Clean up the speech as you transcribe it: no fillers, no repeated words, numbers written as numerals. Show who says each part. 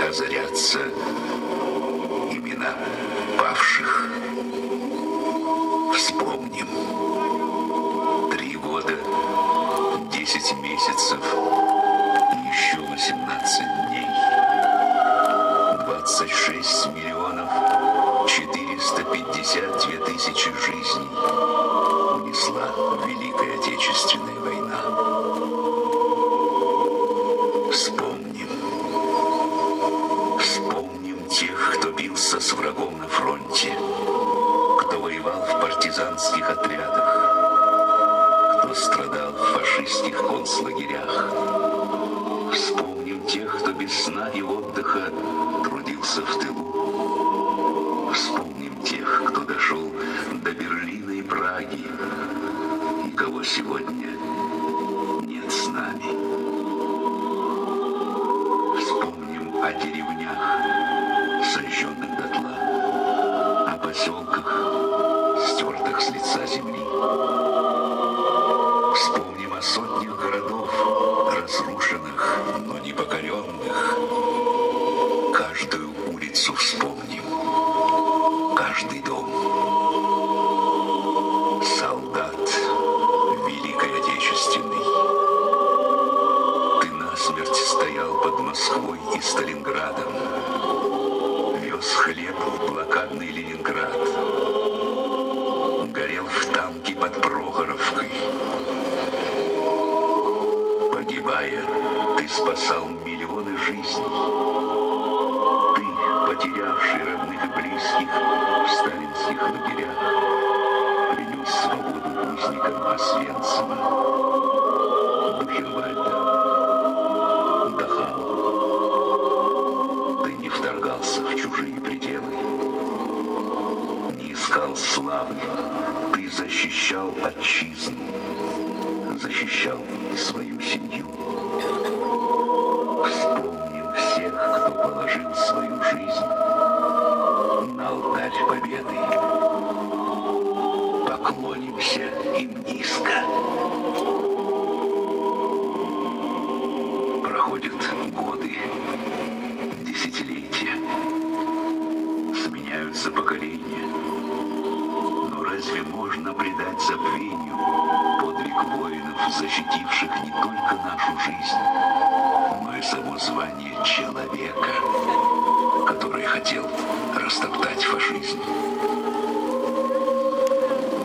Speaker 1: озарятся имена павших. Вспомним. 3 года, 10 месяцев и еще 18 дней. 26 миллионов 452 тысячи жизней унесла Великая Отечественная война. Вспомним. Вспомним тех, кто бился с врагом на фронте, кто воевал в партизанских отрядах, кто страдал в фашистских концлагерях. Вспомним тех, кто без сна и отдыха трудился в тылу. Вспомним тех, кто дошел до Берлина и Праги, и кого сегодня нет с нами. Вспомним о деревнях, сожженных дотла, о поселках, стертых с лица земли. Вспомним о сотнях городов, разрушенных, но не покоренных. Каждую улицу вспомним, каждый дом. Солдат Великой Отечественной, ты насмерть стоял под Москвой и Сталинградом, вез хлеб в блокадный Ленинград, горел в танке под Прохоровкой. Погибая, ты спасал миллионы жизней. Ты, потерявший родных и близких в сталинских лагерях, принес свободу узникам Освенцима, Бухенвальда, Дахау. Ты не вторгался в чужие пределы, не искал славы. Ты защищал отчизну, защищал свою семью. Вспомним всех, кто положил свою жизнь на алтарь победы. Поклонимся им низко. Проходят годы, десятилетия, сменяются поколения. Но разве можно предать забвению подвиг воинов, защитивших не только нашу жизнь, но и само звание человека, который хотел растоптать фашизм?